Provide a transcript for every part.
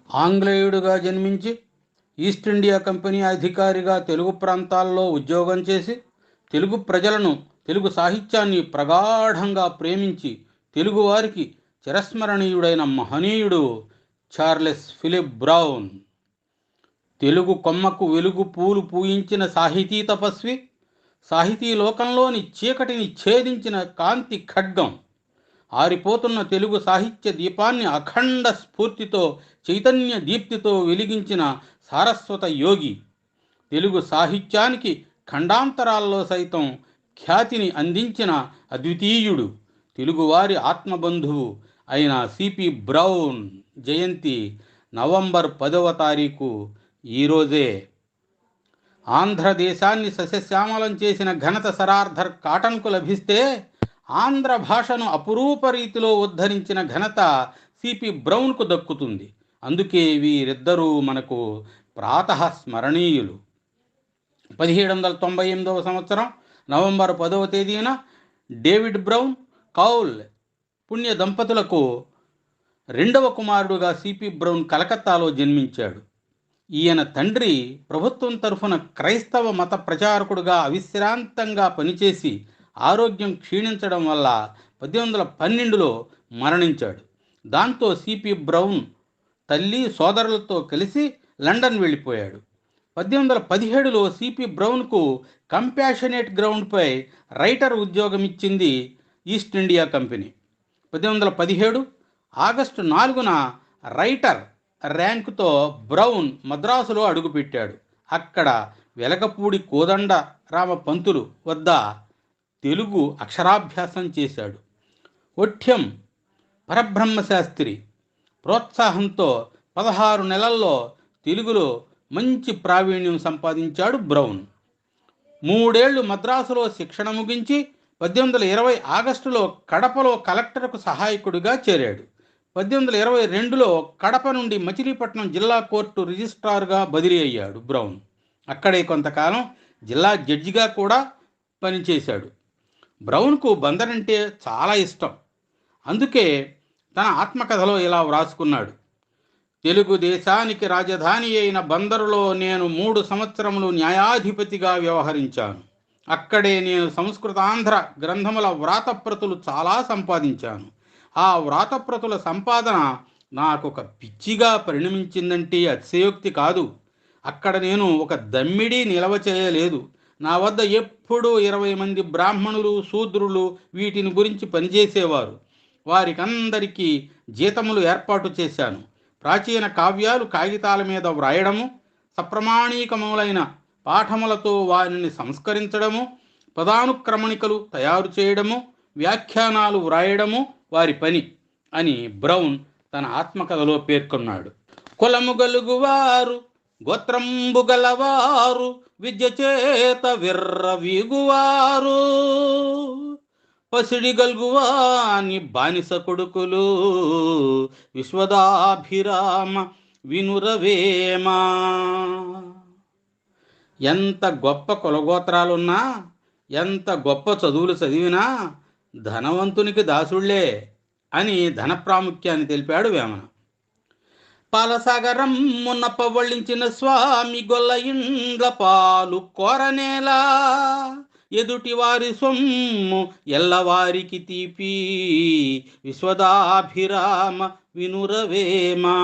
ఆంగ్లేయుడిగా జన్మించి east India company అధికారిగా తెలుగు ప్రాంతాల్లో ఉద్యోగం చేసి తెలుగు ప్రజలను, తెలుగు సాహిత్యాన్ని ప్రగాఢంగా ప్రేమించి తెలుగువారికి చిరస్మరణీయుడైన మహనీయుడు చార్లెస్ ఫిలిప్ బ్రౌన్. తెలుగు కొమ్మకు వెలుగు పూలు పూయించిన సాహితీ తపస్వి, సాహితీ లోకంలోని చీకటిని ఛేదించిన కాంతి ఖడ్గం, ఆరిపోతున్న తెలుగు సాహిత్య దీపాన్ని అఖండ స్ఫూర్తితో, చైతన్య దీప్తితో వెలిగించిన సారస్వత యోగి, తెలుగు సాహిత్యానికి ఖండాంతరాల్లో సైతం ఖ్యాతిని అందించిన అద్వితీయుడు, తెలుగువారి ఆత్మబంధువు అయిన సిపి బ్రౌన్ జయంతి నవంబర్ 10వ తారీఖు ఈరోజే. ఆంధ్రదేశాన్ని సస్యశ్యామలం చేసిన ఘనత సరార్థర్ కాటన్కు లభిస్తే, ఆంధ్ర భాషను అపురూప రీతిలో ఉద్ధరించిన ఘనత సిపి బ్రౌన్కు దక్కుతుంది. అందుకే వీరిద్దరూ మనకు ప్రాతఃస్మరణీయులు. 1798 సంవత్సరం నవంబర్ 10వ తేదీన డేవిడ్ బ్రౌన్, కౌల్ పుణ్య దంపతులకు రెండవ కుమారుడుగా సిపి బ్రౌన్ కలకత్తాలో జన్మించాడు. ఈయన తండ్రి ప్రభుత్వం తరఫున క్రైస్తవ మత ప్రచారకుడుగా అవిశ్రాంతంగా పనిచేసి ఆరోగ్యం క్షీణించడం వల్ల 1812లో మరణించాడు. దాంతో సిపి బ్రౌన్ తల్లి సోదరులతో కలిసి లండన్ వెళ్ళిపోయాడు. 1817లో సిపి బ్రౌన్కు కంపాషనేట్ గ్రౌండ్పై రైటర్ ఉద్యోగం ఇచ్చింది ఈస్ట్ ఇండియా కంపెనీ. 1817 ఆగస్టు 4న రైటర్ ర్యాంకుతో బ్రౌన్ మద్రాసులో అడుగుపెట్టాడు. అక్కడ వెలగపూడి కోదండ రామ పంతులు వద్ద తెలుగు అక్షరాభ్యాసం చేశాడు. ఒఠ్యం పరబ్రహ్మశాస్త్రి ప్రోత్సాహంతో 16 నెలల్లో తెలుగులో మంచి ప్రావీణ్యం సంపాదించాడు బ్రౌన్. 3 ఏళ్లు మద్రాసులో శిక్షణ ముగించి 1820 ఆగస్టులో కడపలో కలెక్టర్కు సహాయకుడిగా చేరాడు. 1822లో కడప నుండి మచిలీపట్నం జిల్లా కోర్టు రిజిస్ట్రార్గా బదిలీ అయ్యాడు బ్రౌన్. అక్కడే కొంతకాలం జిల్లా జడ్జిగా కూడా పనిచేశాడు. బ్రౌన్కు బందర్ అంటే చాలా ఇష్టం. అందుకే తన ఆత్మకథలో ఇలా వ్రాసుకున్నాడు: తెలుగుదేశానికి రాజధాని అయిన బందరులో నేను 3 సంవత్సరములు న్యాయాధిపతిగా వ్యవహరించాను. అక్కడే నేను సంస్కృతాంధ్ర గ్రంథముల వ్రాతప్రతులు చాలా సంపాదించాను. ఆ వ్రాతప్రతుల సంపాదన నాకొక పిచ్చిగా పరిణమించిందంటే అతిశయోక్తి కాదు. అక్కడ నేను ఒక దమ్మిడి నిలవ చేయలేదు. నా వద్ద ఎప్పుడూ 20 మంది బ్రాహ్మణులు, శూద్రులు వీటిని గురించి పనిచేసేవారు. వారికందరికీ జీతములు ఏర్పాటు చేశాను. ప్రాచీన కావ్యాలు కాగితాల మీద వ్రాయడము, సప్రమాణీకములైన పాఠములతో వారిని సంస్కరించడము, పదానుక్రమణికలు తయారు చేయడము, వ్యాఖ్యానాలు వ్రాయడము వారి పని అని బ్రౌన్ తన ఆత్మకథలో పేర్కొన్నాడు. కులము గలుగువారు, గోత్రంబు గలవారు, విద్య చేత విర్రవీగువారు, పసిడి గల్గువాని బానిస కొడుకులు, విశ్వదాభిరామ వినురవేమా. ఎంత గొప్ప కులగోత్రాలున్నా, ఎంత గొప్ప చదువులు చదివినా ధనవంతునికి దాసుళ్లే అని ధన ప్రాముఖ్యాన్ని తెలిపాడు వేమన. పాలసాగరం మొన్న పవ్వళించిన స్వామి గొల్ల ఇండ్ల పాలు కోరనేలా, ఎదుటి వారి సొమ్ము ఎల్లవారికి తీపి, విశ్వదాభిరామ వినురవేమా.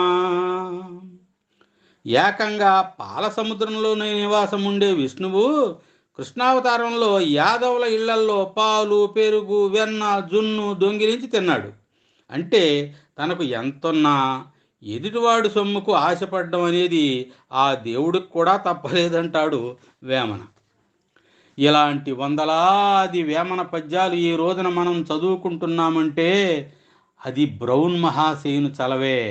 ఏకంగా పాల సముద్రంలోనే నివాసం ఉండే విష్ణువు కృష్ణావతారంలో యాదవుల ఇళ్లల్లో పాలు, పెరుగు, వెన్న, జున్ను దొంగిలించి తిన్నాడు. అంటే తనకు ఎంతున్నా ఎదుటివాడు సొమ్ముకు ఆశపడడం అనేది ఆ దేవుడికి కూడా తప్పలేదంటాడు వేమన. ఇలాంటి వందలాది వేమన పద్యాలు ఈ రోజున మనం చదువుకుంటున్నామంటే అది బ్రౌన్ మహాశయుని చలవే.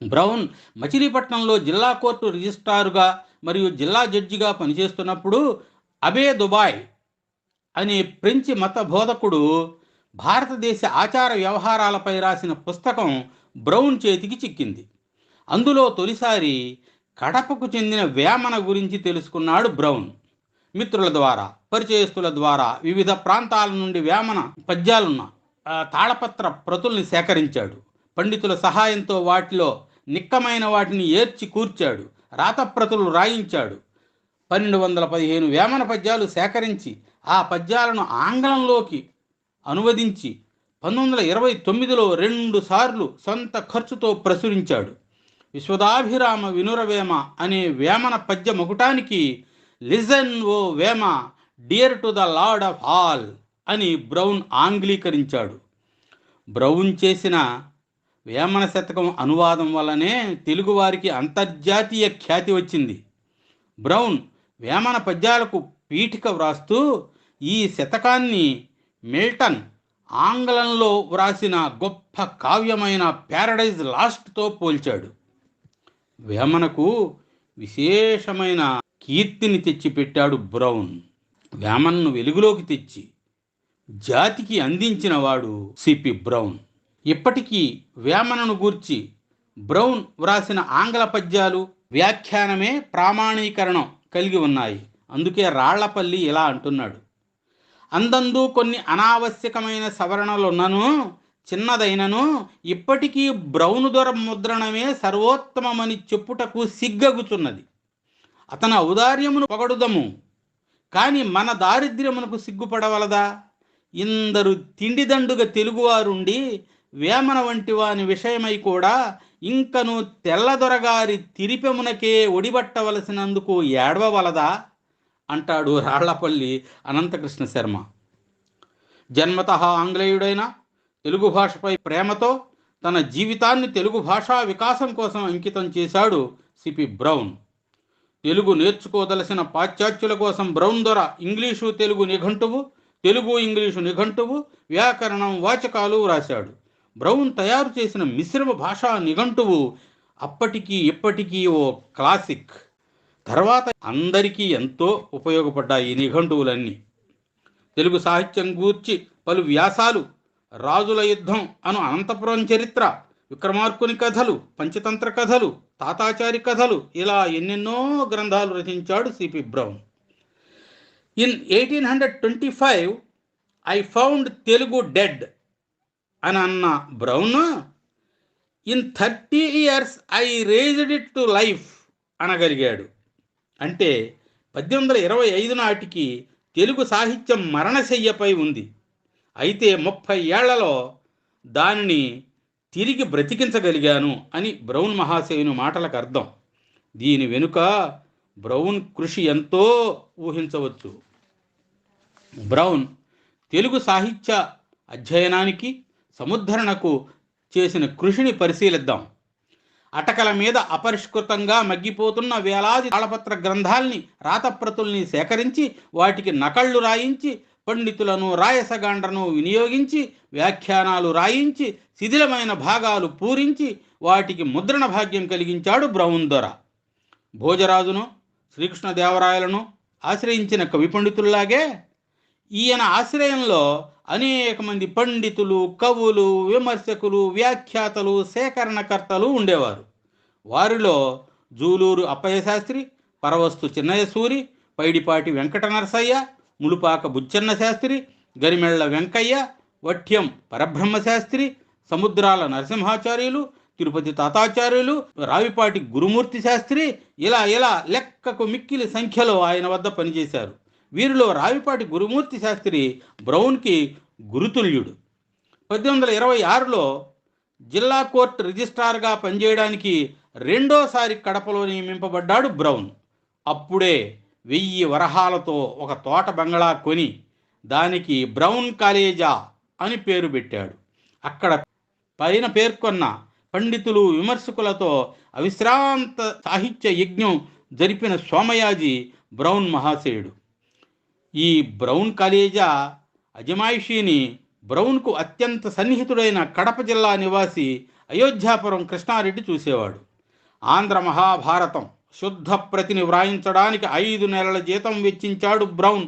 బ్రౌన్ మచిలీపట్నంలో జిల్లా కోర్టు రిజిస్ట్రారుగా మరియు జిల్లా జడ్జిగా పనిచేస్తున్నప్పుడు అబే దుబాయ్ అనే ఫ్రెంచి మత బోధకుడు భారతదేశ ఆచార వ్యవహారాలపై రాసిన పుస్తకం బ్రౌన్ చేతికి చిక్కింది. అందులో తొలిసారి కడపకు చెందిన వేమన గురించి తెలుసుకున్నాడు బ్రౌన్. మిత్రుల ద్వారా, పరిచయస్తుల ద్వారా వివిధ ప్రాంతాల నుండి వేమన పద్యాలున్న తాళపత్ర ప్రతుల్ని సేకరించాడు. పండితుల సహాయంతో వాటిలో నిక్కమైన వాటిని ఏర్చి కూర్చాడు, రాతప్రతులు రాయించాడు. 1215 వేమన పద్యాలు సేకరించి ఆ పద్యాలను ఆంగ్లంలోకి అనువదించి 1929లో 2 సార్లు సొంత ఖర్చుతో ప్రచురించాడు. విశ్వదాభిరామ వినురవేమ అనే వేమన పద్య మొగుటానికి listen O Vema, dear to the lord of all అని బ్రౌన్ ఆంగ్లీకరించాడు. బ్రౌన్ చేసిన వేమన శతకం అనువాదం వల్లనే తెలుగువారికి అంతర్జాతీయ ఖ్యాతి వచ్చింది. బ్రౌన్ వేమన పద్యాలకు పీఠిక వ్రాస్తూ ఈ శతకాన్ని మిల్టన్ ఆంగ్లంలో వ్రాసిన గొప్ప కావ్యమైన ప్యారడైజ్ లాస్ట్తో పోల్చాడు. వేమనకు విశేషమైన కీర్తిని తెచ్చిపెట్టాడు బ్రౌన్. వేమన్ను వెలుగులోకి తెచ్చి జాతికి అందించినవాడు సిపి బ్రౌన్. ఇప్పటికీ వేమనను గూర్చి బ్రౌన్ వ్రాసిన ఆంగ్ల పద్యాలు వ్యాఖ్యానమే ప్రామాణీకరణం కలిగి ఉన్నాయి. అందుకే రాళ్లపల్లి ఇలా అంటున్నాడు: అందందు కొన్ని అనావశ్యకమైన సవరణలున్నను చిన్నదైనను ఇప్పటికీ బ్రౌను దొర ముద్రణమే సర్వోత్తమమని చెప్పుటకు సిగ్గగుచున్నది. అతని ఔదార్యమును పొగడుదము, కాని మన దారిద్ర్యమునకు సిగ్గుపడవలదా? ఇందరు తిండిదండుగా తెలుగువారుండి వేమన వంటి వాని విషయమై కూడా ఇంకను తెల్లదొరగారి తిరిపెమునకే ఒడిబట్టవలసినందుకు ఏడవవలదా అంటాడు రాళ్లపల్లి అనంతకృష్ణ శర్మ. జన్మతః ఆంగ్లేయుడైన తెలుగు భాషపై ప్రేమతో తన జీవితాన్ని తెలుగు భాషా వికాసం కోసం అంకితం చేశాడు సిపి బ్రౌన్. తెలుగు నేర్చుకోదలసిన పాశ్చాత్యుల కోసం బ్రౌన్ దొర ఇంగ్లీషు తెలుగు నిఘంటువు, తెలుగు ఇంగ్లీషు నిఘంటువు, వ్యాకరణం, వాచకాలు వ్రాశాడు. బ్రౌన్ తయారు చేసిన మిశ్రమ భాషా నిఘంటువు అప్పటికీ ఇప్పటికీ ఓ క్లాసిక్. తర్వాత అందరికీ ఎంతో ఉపయోగపడ్డాయి ఈ నిఘంటువులన్నీ. తెలుగు సాహిత్యం గూర్చి పలు వ్యాసాలు, రాజుల యుద్ధం అను అనంతపురం చరిత్ర, విక్రమార్కుని కథలు, పంచతంత్ర కథలు, తాతాచారి కథలు, ఇలా ఎన్నెన్నో గ్రంథాలు రచించాడు C P Brown. In 1825 I found Telugu dead అని అన్న Brown in 30 years I raised it to life అనగలిగాడు. అంటే 1825 నాటికి తెలుగు సాహిత్యం మరణశయ్యపై ఉంది. అయితే 30 ఏళ్లలో దానిని తిరిగి బ్రతికించగలిగాను అని బ్రౌన్ మహాశయుని మాటలకు అర్థం. దీని వెనుక బ్రౌన్ కృషి ఎంతో ఊహించవచ్చు. బ్రౌన్ తెలుగు సాహిత్య అధ్యయనానికి, సముద్ధరణకు చేసిన కృషిని పరిశీలిద్దాం. అటకల మీద అపరిష్కృతంగా మగ్గిపోతున్న వేలాది తాళపత్ర గ్రంథాల్ని, రాతప్రతుల్ని సేకరించి వాటికి నకళ్ళు రాయించి, పండితులను, రాయసగాండ్రను వినియోగించి, వ్యాఖ్యానాలు రాయించి, శిథిలమైన భాగాలు పూరించి వాటికి ముద్రణ భాగ్యం కలిగించాడు బ్రౌన్ దొర. భోజరాజును, శ్రీకృష్ణదేవరాయలను ఆశ్రయించిన కవి పండితుల్లాగే ఈయన ఆశ్రయంలో అనేక మంది పండితులు, కవులు, విమర్శకులు, వ్యాఖ్యాతలు, సేకరణకర్తలు ఉండేవారు. వారిలో జూలూరు అప్పయ్య శాస్త్రి, పరవస్తు చిన్నయ్య సూరి, పైడిపాటి వెంకట నరసయ్య, ములుపాక బుచ్చన్న శాస్త్రి, గరిమెళ్ల వెంకయ్య, వఠ్యం పరబ్రహ్మశాస్త్రి, సముద్రాల నరసింహాచార్యులు, తిరుపతి తాతాచార్యులు, రావిపాటి గురుమూర్తి శాస్త్రి, ఇలా లెక్కకు మిక్కిలి సంఖ్యలో ఆయన వద్ద పనిచేశారు. వీరిలో రావిపాటి గురుమూర్తి శాస్త్రి బ్రౌన్కి గురుతుల్యుడు. 1826లో జిల్లా కోర్టు రిజిస్ట్రార్గా పనిచేయడానికి రెండోసారి కడపలో నియమింపబడ్డాడు బ్రౌన్. అప్పుడే 1000 వరహాలతో ఒక తోట బంగళా కొని దానికి బ్రౌన్ కాలేజా అని పేరు పెట్టాడు. అక్కడ పైన పేర్కొన్న పండితులు, విమర్శకులతో అవిశ్రాంత సాహిత్య యజ్ఞం జరిపిన సోమయాజి బ్రౌన్ మహాశయుడు. ఈ బ్రౌన్ కాలేజా అజమాయిషీని బ్రౌన్కు అత్యంత సన్నిహితుడైన కడప జిల్లా నివాసి అయోధ్యాపురం కృష్ణారెడ్డి చూసేవాడు. ఆంధ్ర మహాభారతం శుద్ధ ప్రతిని వ్రాయించడానికి 5 నెలల జీతం వెచ్చించాడు బ్రౌన్.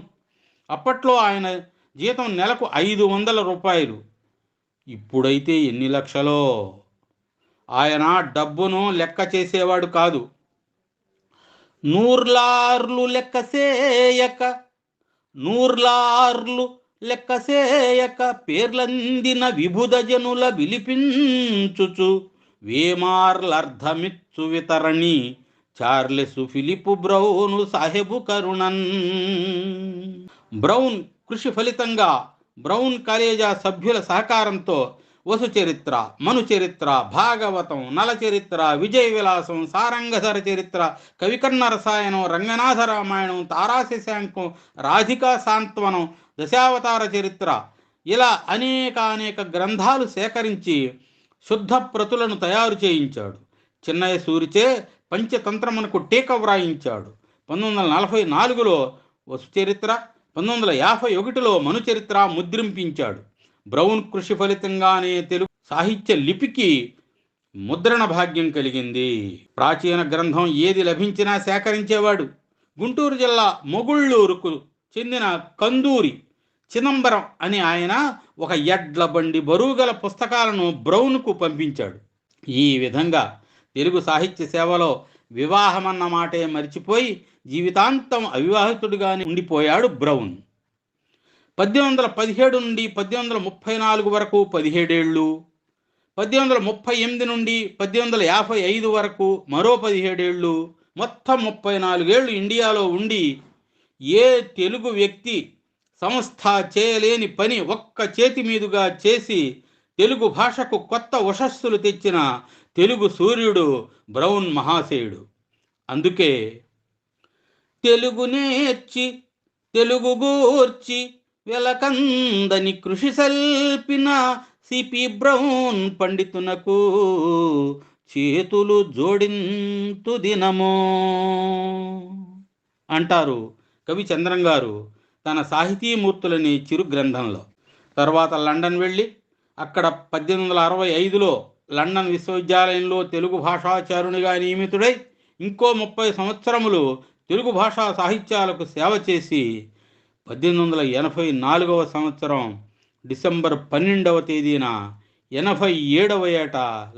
అప్పట్లో ఆయన జీతం నెలకు 500 రూపాయలు. ఇప్పుడైతే ఎన్ని లక్షలో! ఆయన డబ్బును లెక్క చేసేవాడు కాదు. నూర్లార్లు లెక్కసేయక పేర్లందిన విభుద జనుల విలిపించుచు వేమార్లర్ధమిచ్చు వితరణి చార్లెసు Philip brown Saheb Karunan. Brown కృషి ఫలితంగా బ్రౌన్ కాలేజా సభ్యుల సహకారంతో వసు చరిత్ర, మను చరిత్ర, భాగవతం, నల చరిత్ర, విజయ విలాసం, సారంగధర చరిత్ర, కవికర్ణ రసాయనం, రంగనాథ రామాయణం, తారాశశాంకం, రాధికా సాంత్వనం, దశావతార చరిత్ర ఇలా అనేక గ్రంథాలు సేకరించి శుద్ధ ప్రతులను తయారు చేయించాడు. చిన్నయ్య సూరిచే పంచతంత్రమునకు టీక వ్రాయించాడు. 1944లో వసు చరిత్ర, 1951లో మను చరిత్ర ముద్రింపించాడు. బ్రౌన్ కృషి ఫలితంగానే తెలుగు సాహిత్య లిపికి ముద్రణ భాగ్యం కలిగింది. ప్రాచీన గ్రంథం ఏది లభించినా సేకరించేవాడు. గుంటూరు జిల్లా మొగుళ్ళూరుకు చెందిన కందూరి చిదంబరం అని ఆయన ఒక ఎడ్ల బండి బరువుగల పుస్తకాలను బ్రౌన్కు పంపించాడు. ఈ విధంగా తెలుగు సాహిత్య సేవలో వివాహమన్న మాటే మరిచిపోయి జీవితాంతం అవివాహితుడిగానే ఉండిపోయాడు బ్రౌన్. 1817 నుండి 1834 వరకు 17 ఏళ్ళు, 1838 నుండి 1855 వరకు మరో 17 ఏళ్ళు, మొత్తం 34 ఏళ్ళు ఇండియాలో ఉండి ఏ తెలుగు వ్యక్తి సంస్థ చేయలేని పని ఒక్క చేతి మీదుగా చేసి తెలుగు భాషకు కొత్త ఉషస్సులు తెచ్చిన తెలుగు సూర్యుడు బ్రౌన్ మహాశయుడు. అందుకే తెలుగు నేర్చి తెలుగు గూర్చి వెలకందని కృషి సల్పిన సిపి బ్రౌన్ పండితునకు చేతులు జోడింతు దినమో అంటారు కవి చంద్రం గారు తన సాహితీమూర్తులని చిరు గ్రంథంలో. తర్వాత లండన్ వెళ్ళి అక్కడ 1865లో లండన్ విశ్వవిద్యాలయంలో తెలుగు భాషాచారునిగా నియమితుడై ఇంకో 30 సంవత్సరములు తెలుగు భాషా సాహిత్యాలకు సేవ చేసి 1884వ సంవత్సరం డిసెంబర్ 12వ తేదీన 87వ ఏట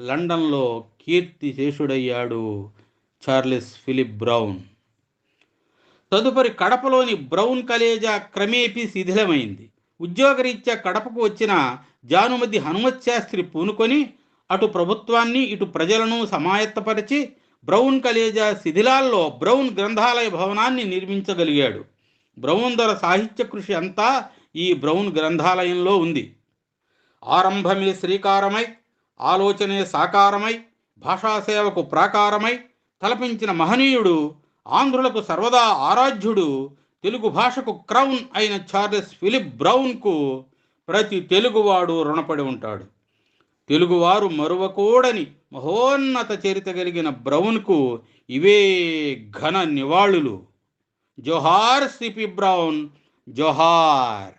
లండన్లో కీర్తిశేషుడయ్యాడు చార్లెస్ ఫిలిప్ బ్రౌన్. తదుపరి కడపలోని బ్రౌన్ కాలేజా క్రమేపీ శిథిలమైంది. ఉద్యోగరీత్యా కడపకు వచ్చిన జానుమతి హనుమత్ శాస్త్రి పూనుకొని అటు ప్రభుత్వాన్ని ఇటు ప్రజలను సమాయత్తపరిచి బ్రౌన్ కాలేజా శిథిలాల్లో బ్రౌన్ గ్రంథాలయ భవనాన్ని నిర్మించగలిగాడు. బ్రౌన్ దొర సాహిత్య కృషి అంతా ఈ బ్రౌన్ గ్రంథాలయంలో ఉంది. ఆరంభమే శ్రీకారమై, ఆలోచనే సాకారమై, భాషాసేవకు ప్రాకారమై తలపించిన మహనీయుడు, ఆంధ్రులకు సర్వదా ఆరాధ్యుడు, తెలుగు భాషకు క్రౌన్ అయిన చార్లెస్ ఫిలిప్ బ్రౌన్కు ప్రతి తెలుగువాడు రుణపడి ఉంటాడు. తెలుగువారు మరువకూడని మహోన్నత చరిత్ర కలిగిన బ్రౌన్కు ఇవే ఘన నివాళులు. జోహార్ సిపి బ్రౌన్, జోహార్.